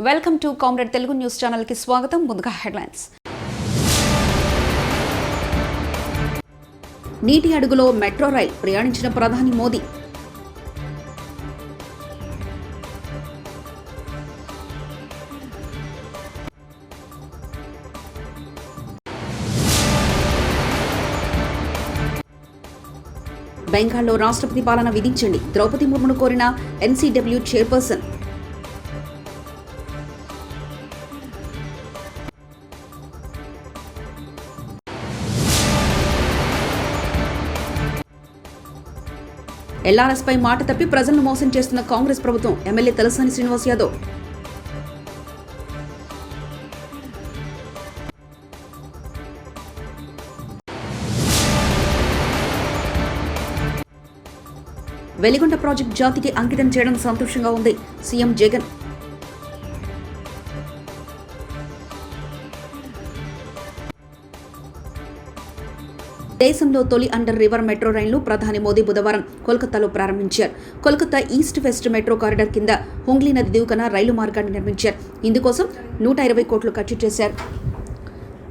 Welcome to comrade Telugu news channel కి స్వాగతం. ముందుగా హెడ్లైన్స్. నీటి అడుగులో మెట్రో రైల్ ప్రయాణించిన ప్రధాని మోదీ. బెంగాల్లో రాష్ట్రపతి పాలన విధించండి, ద్రౌపది ముర్మును కోరిన ఎన్సీడబ్ల్యూ చైర్పర్సన్. ఎల్ఆర్ఎస్ పై మాట తప్పి ప్రజలను మోసం చేస్తున్న కాంగ్రెస్ ప్రభుత్వం, ఎమ్మెల్యే తలసాని శ్రీనివాస్ యాదవ్. వెలిగొండ ప్రాజెక్టు జాతికి అంకితం చేయడం సంతోషంగా ఉంది, సీఎం జగన్. దేశంలో తొలి అండర్ రివర్ మెట్రో రైలును ప్రధాని మోదీ బుధవారం కోల్కతాలో ప్రారంభించారు. Kolkata east west metro corridor కింద హుంగ్లీ నది దిగువన రైలు మార్గాన్ని నిర్మించారు. ఇందుకోసం 120 కోట్లు ఖర్చు చేశారు.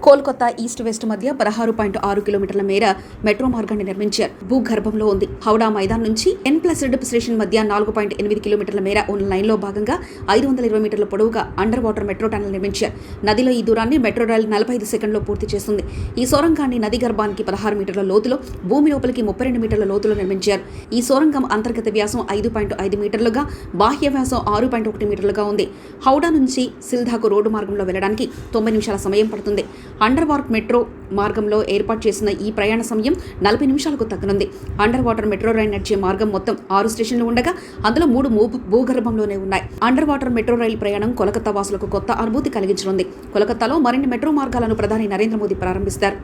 కోల్కతా ఈస్ట్ వెస్ట్ మధ్య 16.6 కిలోమీటర్ల మేర మెట్రో మార్గాన్ని నిర్మించారు. భూగర్భంలో ఉంది. హౌడా మైదాన్ నుంచి ఎన్ప్లస్డ్ స్టేషన్ మధ్య 4.8 కిలోమీటర్ల మేర ఉన్న లైన్లో భాగంగా 520 మీటర్ల పొడవుగా అండర్ వాటర్ మెట్రో టనల్ నిర్మించారు. నదిలో ఈ దూరాన్ని మెట్రో రైలు 45 సెకండ్లో పూర్తి చేస్తుంది. ఈ సొరంగాన్ని నది గర్భానికి 16 మీటర్ల లోతులో, భూమి లోపలికి 32 మీటర్ల లోతులో నిర్మించారు. ఈ సొరంగం అంతర్గత వ్యాసం 5.5 మీటర్లుగా, బాహ్య వ్యాసం 6.1 మీటర్లుగా ఉంది. హౌడా నుంచి సిల్దాకు రోడ్డు మార్గంలో వెళ్లడానికి 9 నిమిషాల సమయం పడుతుంది. అండర్ వాటర్ మెట్రో మార్గంలో ఏర్పాటు చేసిన ఈ ప్రయాణ సమయం 40 నిమిషాలకు తగ్గనుంది. అండర్ వాటర్ మెట్రో రైలు నడిచే మార్గం మొత్తం 6 స్టేషన్లు ఉండగా అందులో 3 భూగర్భంలోనే ఉన్నాయి. అండర్ వాటర్ మెట్రో రైలు ప్రయాణం కోలకత్తా వాసులకు కొత్త అనుభూతి కలిగించనుంది. కోలకత్తాలో మరిన్ని మెట్రో మార్గాలను ప్రధాని నరేంద్ర మోదీ ప్రారంభిస్తారు.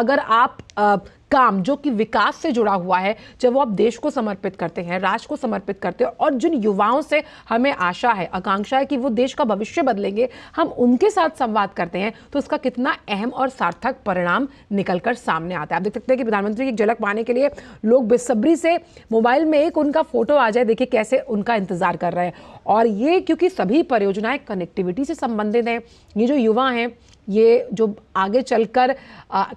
अगर आप काम जो कि विकास से जुड़ा हुआ है, जब वो आप देश को समर्पित करते हैं, राष्ट्र को समर्पित करते हैं, और जिन युवाओं से हमें आशा है, आकांक्षा है कि वो देश का भविष्य बदलेंगे, हम उनके साथ संवाद करते हैं, तो उसका कितना अहम और सार्थक परिणाम निकलकर सामने आता है. आप देख सकते हैं कि प्रधानमंत्री की झलक पाने के लिए लोग बेसब्री से मोबाइल में एक उनका फोटो आ जाए, देखिए कैसे उनका इंतजार कर रहे हैं. और ये क्योंकि सभी परियोजनाएं कनेक्टिविटी से संबंधित हैं. ये जो युवा हैं, ये जो आगे चलकर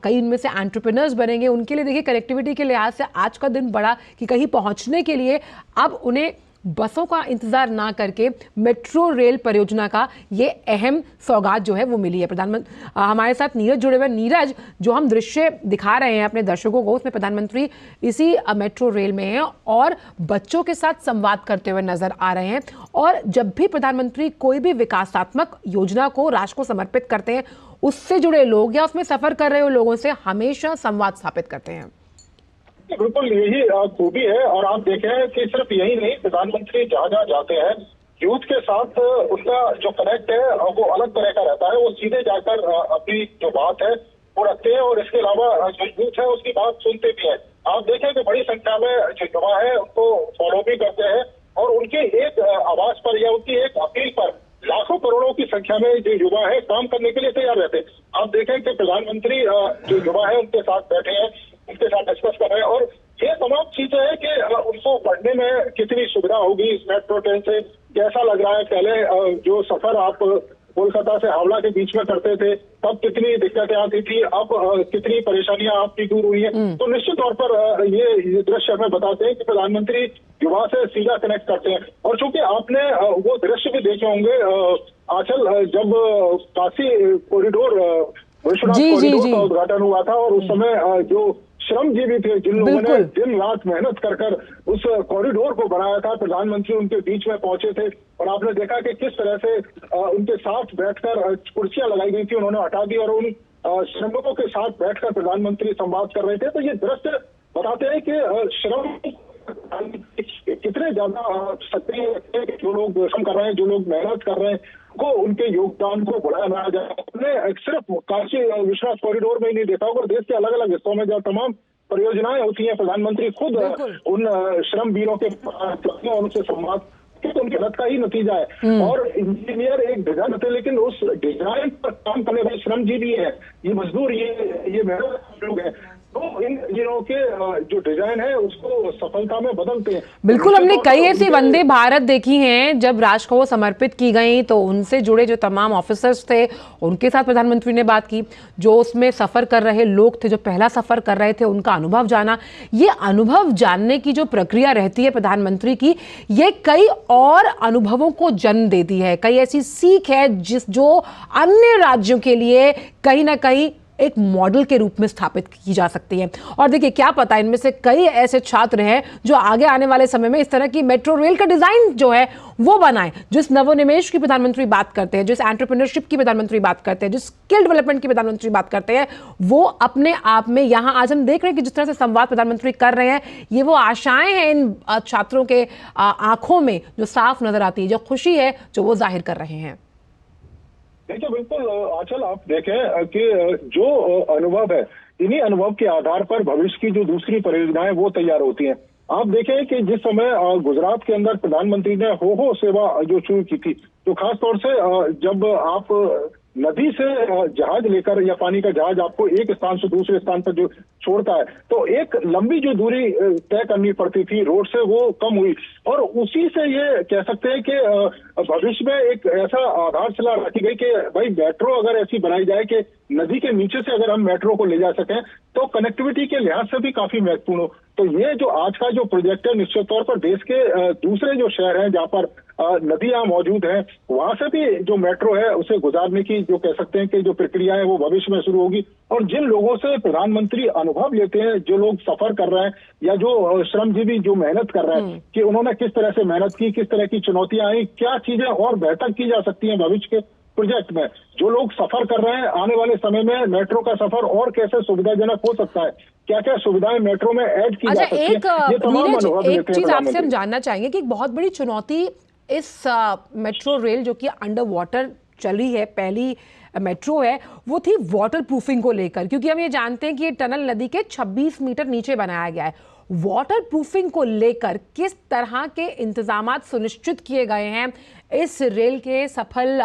कई इनमें से एंटरप्रेन्योर्स बनेंगे, उनके लिए देखिए कनेक्टिविटी के लिहाज से आज का दिन बड़ा कि कहीं पहुंचने के लिए अब उन्हें बसों का इंतजार ना करके मेट्रो रेल परियोजना का ये अहम सौगात जो है वो मिली है. प्रधानमंत्री हमारे साथ नीरज जुड़े हुए. नीरज, जो हम दृश्य दिखा रहे हैं अपने दर्शकों को, उसमें प्रधानमंत्री इसी मेट्रो रेल में हैं और बच्चों के साथ संवाद करते हुए नजर आ रहे हैं. और जब भी प्रधानमंत्री कोई भी विकासात्मक योजना को राष्ट्र को समर्पित करते हैं, उससे जुड़े लोग या उसमें सफर कर रहे लोगों से हमेशा संवाद स्थापित करते हैं. बिल्कुल यही खूबी है. और आप देखें कि सिर्फ यही नहीं, प्रधानमंत्री जहाँ जहाँ जाते हैं यूथ के साथ उसका जो कनेक्ट है वो अलग तरह का रहता है. वो सीधे जाकर अपनी जो बात है वो रखते हैं और इसके अलावा जो यूथ है उसकी बात सुनते भी हैं. आप देखें कि बड़ी संख्या में जो युवा है उनको फॉलो भी करते हैं और उनके एक आवाज पर या उनकी एक अपील पर लाखों करोड़ों की संख्या में जो युवा है काम करने के लिए तैयार रहते हैं. आप देखें कि प्रधानमंत्री जो युवा है उनके साथ बैठे हैं, उनके साथ डिस्कस कर रहे हैं और ये तमाम चीजें हैं कि उनको पढ़ने में कितनी सुविधा होगी इस मेट्रो ट्रेन से, कैसा लग रहा है. पहले जो सफर आप कोलकाता से हावड़ा के बीच में करते थे तब कितनी दिक्कतें आती थी, अब कितनी परेशानियां आपकी दूर हुई है. तो निश्चित तौर पर ये दृश्य हमें बताते हैं कि प्रधानमंत्री युवा से सीधा कनेक्ट करते हैं. और चूंकि आपने वो दृश्य भी देखे होंगे आंचल, जब काशी कॉरिडोर विश्वनाथ कॉरिडोर का उद्घाटन हुआ था और उस समय जो श्रमजीवी थे, जिन लोगों ने दिन रात मेहनत कर उस कॉरिडोर को बनाया था, प्रधानमंत्री उनके बीच में पहुंचे थे और आपने देखा कि किस तरह से उनके साथ बैठकर कुर्सियां लगाई गई थी, उन्होंने हटा दी और उन श्रमिकों के साथ बैठकर प्रधानमंत्री संवाद कर रहे थे. तो ये दृश्य बताते हैं कि श्रम कितने ज्यादा सक्रिय है, जो लोग श्रम कर रहे हैं, जो लोग मेहनत कर रहे हैं, को उनके योगदान को बढ़ाया जाए. हमने सिर्फ काशी विश्वनाथ कॉरिडोर में ही नहीं देखा होगा, देश के अलग अलग हिस्सों में जहाँ तमाम परियोजनाएं होती हैं, प्रधानमंत्री खुद उन श्रम वीरों के और उनसे संवाद तो उनकी मेहनत का ही नतीजा है. और इंजीनियर एक डिजाइन होते हैं, लेकिन उस डिजाइन पर काम करने वाले श्रमजीवी है, ये मजदूर, ये मेहनत लोग हैं. तो तो इन जिलों के जो डिजाइन है उसको सफलता में बदलते हैं। बिल्कुल, हमने कई ऐसी उनके- वंदे भारत देखी हैं जब राष्ट्र को वो समर्पित की गई तो उनसे जुड़े जो तमाम ऑफिसर्स थे उनके साथ प्रधानमंत्री ने बात की, जो उसमें सफर कर रहे लोग थे, जो पहला सफर कर रहे थे, उनका अनुभव जाना। ये अनुभव जानने की जो प्रक्रिया रहती है प्रधानमंत्री की, ये कई और अनुभवों को जन्म देती है, कई ऐसी सीख है जो अन्य राज्यों के लिए कहीं ना कहीं एक मॉडल के रूप में स्थापित की जा सकती है। और देखिए, क्या पता इनमें से कई ऐसे छात्र हैं जो आगे आने वाले समय में इस तरह की मेट्रो रेल का डिजाइन जो है वो बनाएं, जिस नवोन्मेष की प्रधानमंत्री बात करते हैं, जिस एंटरप्रेन्योरशिप की प्रधानमंत्री बात करते हैं, जिस स्किल डेवलपमेंट की प्रधानमंत्री बात करते हैं, वो अपने आप में यहां आज हम देख रहे हैं कि जिस तरह से संवाद प्रधानमंत्री कर रहे हैं, ये वो आशाएं हैं इन छात्रों के आंखों में जो साफ नजर आती है, जो खुशी है जो वो जाहिर कर रहे हैं। देखिए, बिल्कुल आंचल, आप देखें कि जो अनुभव है, इन्हीं अनुभव के आधार पर भविष्य की जो दूसरी परियोजनाएं वो तैयार होती हैं। आप देखें कि जिस समय गुजरात के अंदर प्रधानमंत्री ने हो सेवा जो शुरू की थी, तो खास तौर से जब आप नदी से जहाज लेकर या पानी का जहाज आपको एक स्थान से दूसरे स्थान पर जो छोड़ता है, तो एक लंबी जो दूरी तय करनी पड़ती थी रोड से, वो कम हुई। और उसी से ये कह सकते हैं कि भविष्य में एक ऐसा आधारशिला रखी गई कि भाई मेट्रो अगर ऐसी बनाई जाए कि नदी के नीचे से अगर हम मेट्रो को ले जा सकें तो कनेक्टिविटी के लिहाज से भी काफी महत्वपूर्ण हो। तो ये जो आज का जो प्रोजेक्ट है, निश्चित तौर पर देश के दूसरे जो शहर हैं जहाँ पर नदियां मौजूद हैं, वहां से भी जो मेट्रो है उसे गुजारने की जो कह सकते हैं कि जो प्रक्रिया है वो भविष्य में शुरू होगी। और जिन लोगों से प्रधानमंत्री अनुभव लेते हैं, जो लोग सफर कर रहे हैं या जो श्रमजीवी जो मेहनत कर रहे हैं कि उन्होंने किस तरह से मेहनत की, किस तरह की चुनौतियां आई, क्या चीजें और बेहतर की जा सकती हैं भविष्य के प्रोजेक्ट में, जो लोग सफर कर रहे हैं आने वाले समय में मेट्रो का सफर और कैसे सुविधाजनक हो सकता है, क्या क्या सुविधाएं मेट्रो में ऐड की जा सकती हैं, ये तमाम अनुभव लेते हैं एक चीज आपसे हम प्रधानमंत्री। जानना चाहेंगे कि एक बहुत बड़ी चुनौती इस मेट्रो रेल जो कि अंडर वाटर चली है, पहली मेट्रो है, वो थी वाटर प्रूफिंग को लेकर, क्योंकि हम ये जानते हैं कि ये टनल नदी के 26 मीटर नीचे बनाया गया है। वाटर प्रूफिंग को लेकर किस तरह के इंतजामात सुनिश्चित किए गए हैं इस रेल के सफल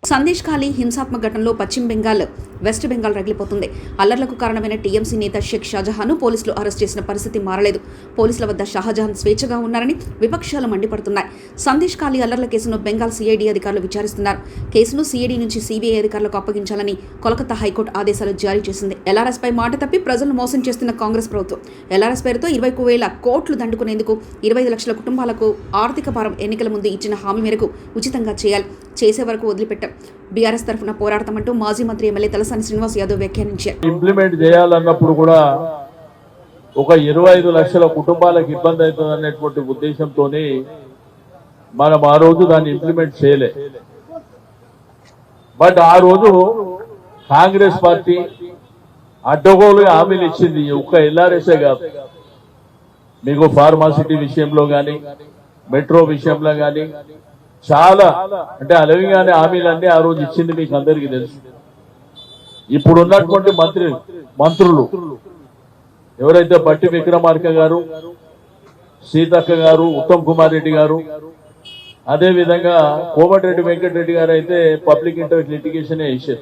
సందేశ్ ఖాళీ హింసాత్మక ఘటనలో పశ్చిమ బెంగాల్ వెస్ట్ బెంగాల్ రగిలిపోతుంది. అల్లర్లకు కారణమైన టీఎంసీ నేత షేక్ షాజహాన్ను పోలీసులు అరెస్ట్ చేసిన పరిస్థితి మారలేదు. పోలీసుల వద్ద షాజహాన్ స్వేచ్ఛగా ఉన్నారని విపక్షాలు మండిపడుతున్నాయి. సందేశ్ ఖాళీ అల్లర్ల కేసును బెంగాల్ సిఐడి అధికారులు విచారిస్తున్నారు. కేసును సిఐడి నుంచి సిబిఐ అధికారులకు అప్పగించాలని కోల్కతా హైకోర్టు ఆదేశాలు జారీ చేసింది. ఎల్ఆర్ఎస్ పై మాట తప్పి ప్రజలను మోసం చేస్తున్న కాంగ్రెస్ ప్రభుత్వం ఎల్ఆర్ఎస్ పేరుతో 21,000 కోట్లు దండుకునేందుకు 25 లక్షల కుటుంబాలకు ఆర్థిక భారం ఎన్నికల ముందు ఇచ్చిన హామీ మేరకు ఉచితంగా చేయాలి, చేసే వరకు వదిలిపెట్టారు. బీఆర్ఎస్ తరఫున పోరాడతామంటూ మాజీ మంత్రి ఎమ్మెల్యే తలసాని శ్రీనివాస్ యాదవ్ వ్యాఖ్యానించారు. ఇంప్లిమెంట్ చేయాలన్నప్పుడు కూడా ఒక 25 లక్షల కుటుంబాలకు ఇబ్బంది అవుతుంది అనేటువంటి ఉద్దేశంతోనే మనం ఆ రోజు దాన్ని ఇంప్లిమెంట్ చేయలే. బట్ ఆ రోజు కాంగ్రెస్ పార్టీ అడ్డగోలుగా హామీలు ఇచ్చింది. ఒక్క ఎల్ఆర్ఎస్ఏ కాదు, మీకు ఫార్మాసిటీ విషయంలో కానీ మెట్రో విషయంలో కానీ చాలా అంటే అలవిగానే హామీలన్నీ ఆ రోజు ఇచ్చింది మీకు అందరికీ తెలుసు. ఇప్పుడు ఉన్నటువంటి మంత్రులు ఎవరైతే బట్టి విక్రమార్క గారు, సీతక్క గారు, ఉత్తమ్ కుమార్ రెడ్డి గారు, అదే విధంగా కోమటిరెడ్డి వెంకటరెడ్డి గారు అయితే పబ్లిక్ ఇంటరెస్ట్ లిటిగేషన్ వేసారు.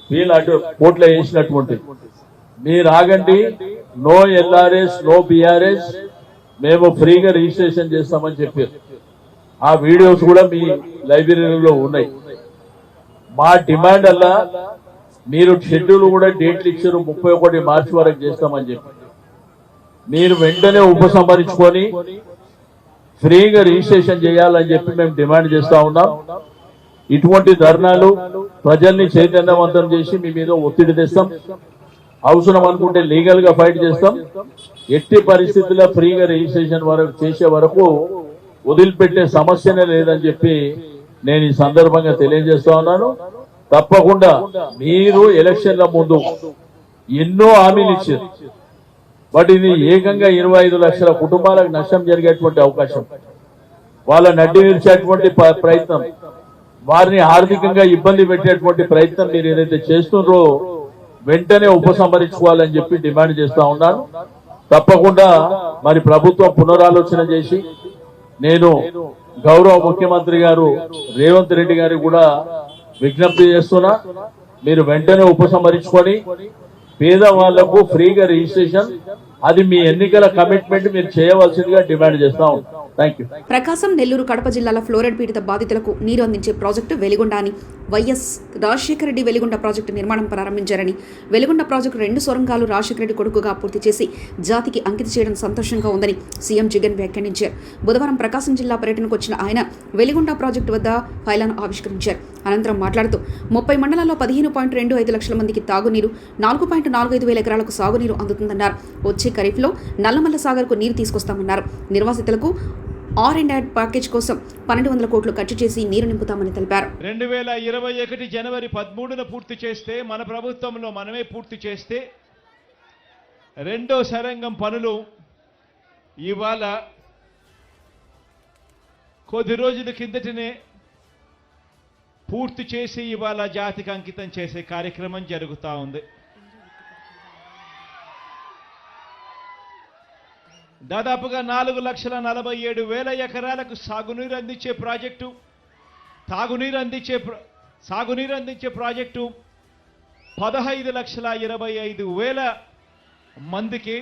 వీళ్ళు అటు కోర్టులో వేసినటువంటి మీరు ఆగండి, నో ఎల్ఆర్ఎస్ నో బిఆర్ఎస్, మేము ఫ్రీగా రిజిస్ట్రేషన్ చేస్తామని చెప్పారు. ఆ వీడియోస్ కూడా మీ లైబ్రరీలో ఉన్నాయి. మా డిమాండ్ అలా మీరు షెడ్యూల్ కూడా డేట్లు ఇచ్చారు, 31 మార్చి వరకు చేస్తామని చెప్పి మీరు వెంటనే ఉపసంహరించుకొని ఫ్రీగా రిజిస్ట్రేషన్ చేయాలని చెప్పి మేము డిమాండ్ చేస్తా ఉన్నాం. ఇటువంటి ధర్నాలు ప్రజల్ని చైతన్యవంతం చేసి మీ మీద ఒత్తిడి తెస్తాం. అవసరం అనుకుంటే లీగల్ గా ఫైట్ చేస్తాం. ఎట్టి పరిస్థితుల్లో ఫ్రీగా రిజిస్ట్రేషన్ వరకు చేసే వరకు వదిలిపెట్టే సమస్యనే లేదని చెప్పి నేను ఈ సందర్భంగా తెలియజేస్తా ఉన్నాను. తప్పకుండా మీరు ఎలక్షన్ల ముందు ఎన్నో హామీలు ఇచ్చారు, బట్ ఇది ఏకంగా 25 లక్షల కుటుంబాలకు నష్టం జరిగేటువంటి అవకాశం, వాళ్ళ నడ్డి విరిచేటువంటి ప్రయత్నం, వారిని ఆర్థికంగా ఇబ్బంది పెట్టేటువంటి ప్రయత్నం మీరు ఏదైతే చేస్తున్నారో వెంటనే ఉపసంహరించుకోవాలని చెప్పి డిమాండ్ చేస్తా ఉన్నాను. తప్పకుండా మరి ప్రభుత్వం పునరాలోచన చేసి నేను గౌరవ ముఖ్యమంత్రి గారు రేవంత్ రెడ్డి గారికి కూడా విజ్ఞప్తి చేస్తున్నా, మీరు వెంటనే ఉపసంహరించుకొని పేదవాళ్లకు ఫ్రీగా రిజిస్ట్రేషన్, అది మీ ఎన్నికల కమిట్మెంట్ మీరు చేయవలసిందిగా డిమాండ్ చేస్తా ఉంటాం. Thank you. ప్రకాశం, నెల్లూరు, కడప జిల్లాల ఫ్లోరైడ్ పీడిత బాధితులకు నీరు అందించే ప్రాజెక్టు వెలిగొండ అని వైఎస్ రాజశేఖర రెడ్డి వెలిగొండ ప్రాజెక్టు నిర్మాణం ప్రారంభించారని, వెలిగొండ ప్రాజెక్టు 2 సొరంగాలు రాజశేఖర రెడ్డి కొడుకుగా పూర్తి చేసి జాతికి అంకితం చేయడం సంతోషంగా ఉందని సీఎం జగన్ వ్యాఖ్యానించారు. బుధవారం ప్రకాశం జిల్లా పర్యటనకు వచ్చిన ఆయన వెలిగొండ ప్రాజెక్టు వద్ద ఫైలాను ఆవిష్కరించారు. అనంతరం మాట్లాడుతూ 30 మండలాల్లో 15.25 లక్షల మందికి తాగునీరు, 4.45 వేల ఎకరాలకు సాగునీరు అందుతుందన్నారు. వచ్చే ఖరీఫ్లో నల్లమల్ల సాగర్కు నీరు తీసుకొస్తామన్నారు. నిర్వాసితులకు R&D ప్యాకేజ్ కోసం 1200 కోట్లు ఖర్చు చేసి నీరు నింపుతామని తెలిపారు. 2021 జనవరి 13న పూర్తి చేస్తే, మన ప్రభుత్వంలో మనమే పూర్తి చేస్తే, రెండో సరంగం పనులు ఇవాళ కొద్ది రోజుల కిందటనే పూర్తి చేసి ఇవాళ జాతికి అంకితం చేసే కార్యక్రమం జరుగుతూ ఉంది. దాదాపుగా 4,47,000 ఎకరాలకు సాగునీరు అందించే ప్రాజెక్టు, సాగునీరు అందించే ప్రాజెక్టు 15,25,000 మందికి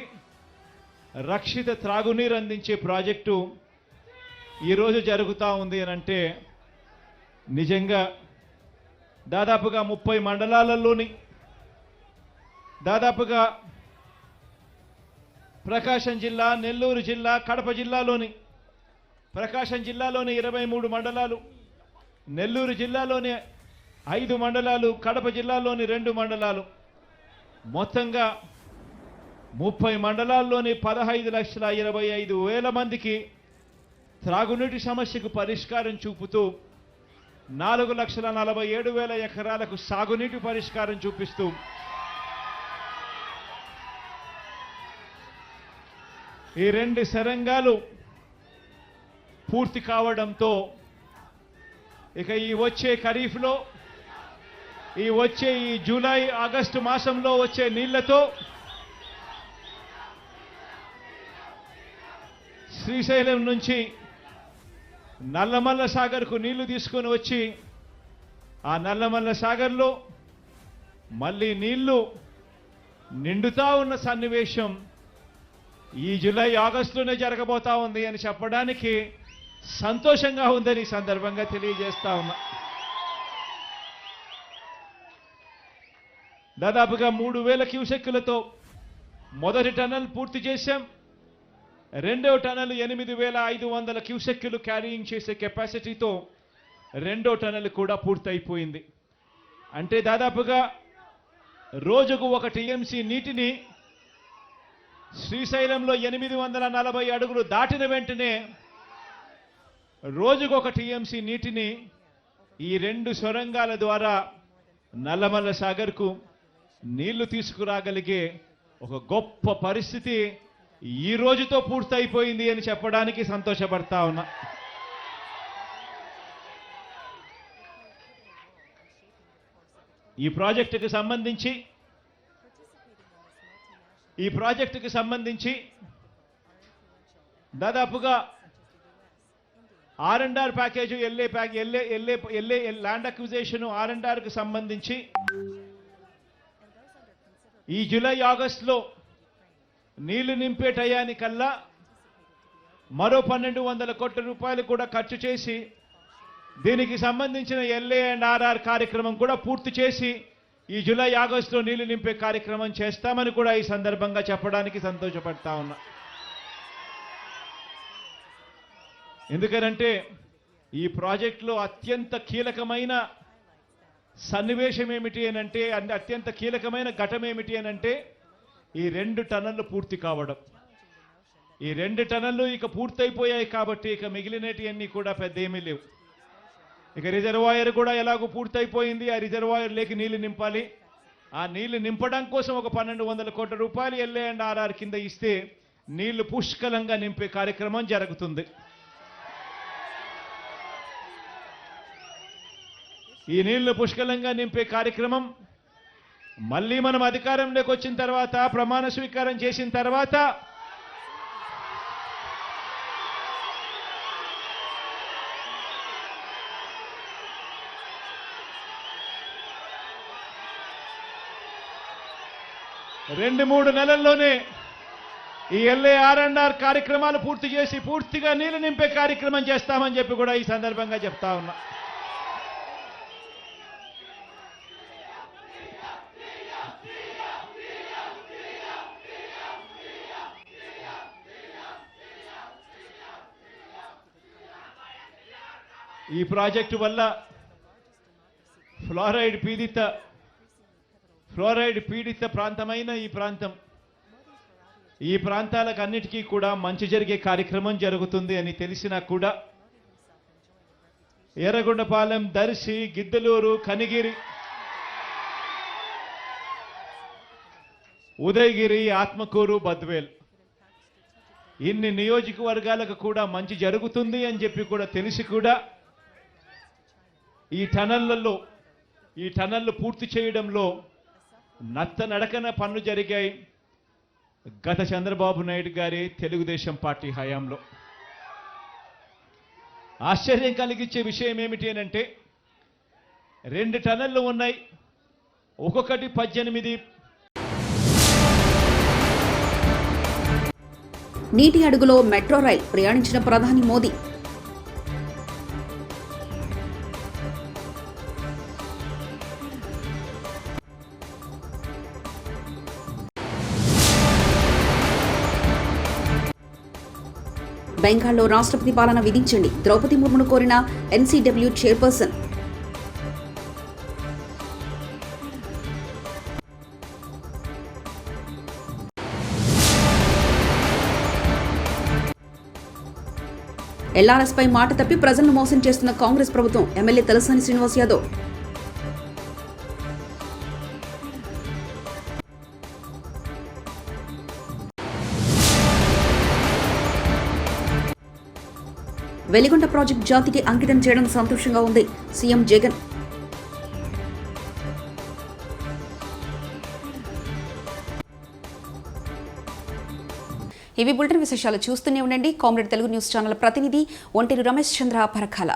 రక్షిత త్రాగునీరు అందించే ప్రాజెక్టు ఈరోజు జరుగుతూ ఉంది అని అంటే, నిజంగా దాదాపుగా 30 మండలాలలోని దాదాపుగా ప్రకాశం జిల్లా, నెల్లూరు జిల్లా, కడప జిల్లాలోని, ప్రకాశం జిల్లాలోని 23 మండలాలు, నెల్లూరు జిల్లాలోని 5 మండలాలు, కడప జిల్లాలోని 2 మండలాలు, మొత్తంగా 30 మండలాల్లోని 15,25,000 మందికి త్రాగునీటి సమస్యకు పరిష్కారం చూపుతూ 4,47,000 ఎకరాలకు సాగునీటి పరిష్కారం చూపిస్తూ ఈ 2 సరంగాలు పూర్తి కావడంతో ఇక ఈ వచ్చే ఖరీఫ్లో, ఈ జూలై ఆగస్టు మాసంలో వచ్చే నీళ్లతో శ్రీశైలం నుంచి నల్లమల్ల సాగర్కు నీళ్లు తీసుకొని వచ్చి, ఆ నల్లమల్ల సాగర్లో మళ్ళీ నీళ్లు నిండుతా ఉన్న సన్నివేశం ఈ జూలై ఆగస్టులోనే జరగబోతా ఉంది అని చెప్పడానికి సంతోషంగా ఉందని ఈ సందర్భంగా తెలియజేస్తా ఉన్నా. దాదాపుగా 3,000 క్యూసెక్కులతో మొదటి టన్నల్ పూర్తి చేశాం. రెండవ టన్నల్ 8,500 క్యూసెక్కులు క్యారీయింగ్ చేసే కెపాసిటీతో రెండో టన్నల్ కూడా పూర్తయిపోయింది. అంటే దాదాపుగా రోజుకు 1 టీఎంసీ నీటిని శ్రీశైలంలో 840 అడుగులు దాటిన వెంటనే రోజుకు 1 టీఎంసీ నీటిని ఈ 2 సొరంగాల ద్వారా నల్లమల్ల సాగర్కు నీళ్లు తీసుకురాగలిగే ఒక గొప్ప పరిస్థితి ఈ రోజుతో పూర్తయిపోయింది అని చెప్పడానికి సంతోషపడతా ఉన్నా. ఈ ప్రాజెక్టుకు సంబంధించి దాదాపుగా R&R ప్యాకేజ్, ల్యాండ్ అక్విజిషన్ R&Rకు సంబంధించి ఈ జూలై ఆగస్టులో నీళ్లు నింపే టయానికల్లా మరో 1,200 కోట్ల రూపాయలు కూడా ఖర్చు చేసి దీనికి సంబంధించిన LA&RR కార్యక్రమం కూడా పూర్తి చేసి ఈ జూలై ఆగస్టులో నీళ్లు నింపే కార్యక్రమం చేస్తామని కూడా ఈ సందర్భంగా చెప్పడానికి సంతోషపడతా ఉన్నా. ఎందుకనంటే ఈ ప్రాజెక్టులో అత్యంత కీలకమైన సన్నివేశం ఏమిటి అనంటే, అత్యంత కీలకమైన ఘటన ఏమిటి అనంటే ఈ 2 టన్నళ్లు పూర్తి కావడం. ఈ 2 టన్నళ్లు ఇక పూర్తయిపోయాయి కాబట్టి ఇక మిగిలినటివన్నీ కూడా పెద్ద ఏమీ లేవు. ఇక రిజర్వాయర్ కూడా ఎలాగో పూర్తయిపోయింది. ఆ రిజర్వాయర్ లేకి నీళ్లు నింపాలి. ఆ నీళ్లు నింపడం కోసం ఒక 1,200 కోట్ల రూపాయలు LA&RR కింద ఇస్తే నీళ్లు పుష్కలంగా నింపే కార్యక్రమం జరుగుతుంది. ఈ నీళ్లు పుష్కలంగా నింపే కార్యక్రమం మళ్ళీ మనం అధికారంలోకి వచ్చిన తర్వాత, ప్రమాణ స్వీకారం చేసిన తర్వాత 2-3 నెలల్లోనే ఈ LAR&R కార్యక్రమాలు పూర్తి చేసి పూర్తిగా నీళ్లు నింపే కార్యక్రమం చేస్తామని చెప్పి కూడా ఈ సందర్భంగా చెప్తా ఉన్నా. ఈ ప్రాజెక్టు వల్ల ఫ్లోరైడ్ పీడిత ప్రాంతమైన ఈ ప్రాంతాలకు అన్నిటికీ కూడా మంచి జరిగే కార్యక్రమం జరుగుతుంది అని తెలిసినా కూడా ఎర్రగొండపాలెం, దర్శి, గిద్దలూరు, కనిగిరి, ఉదయగిరి, ఆత్మకూరు, బద్వేల్ ఇన్ని నియోజకవర్గాలకు కూడా మంచి జరుగుతుంది అని చెప్పి కూడా తెలిసి కూడా ఈ టనళ్లు పూర్తి చేయడంలో నత్తనడకన పనులు జరిగాయి గత చంద్రబాబు నాయుడు గారి తెలుగుదేశం పార్టీ హయాంలో. ఆశ్చర్యం కలిగించే విషయం ఏమిటి అంటే 2 టనళ్లు ఉన్నాయి, ఒక్కొక్కటి 18. నీటి అడుగులో మెట్రో రైల్ ప్రయాణించిన ప్రధాని మోదీ. బెంగాల్లో రాష్ట్రపతి పాలన విధించండి, ద్రౌపది ముర్మును కోరిన NCW చైర్పర్సన్. LRS పై మాట తప్పి ప్రజలను మోసం చేస్తున్న కాంగ్రెస్ ప్రభుత్వం, ఎమ్మెల్యే తలసాని శ్రీనివాస్ యాదవ్. వెలిగొండ ప్రాజెక్టు జాతికి అంకితం చేయడం సంతోషంగా ఉంది, సీఎం జగన్. ఇవి బులెటిన్ విశేషాలు. చూస్తూనే ఉండండి కామ్రేడ్ తెలుగు న్యూస్ ఛానల్. ప్రతినిధి ఒంటేరు రమేష్ చంద్ర పరకాల.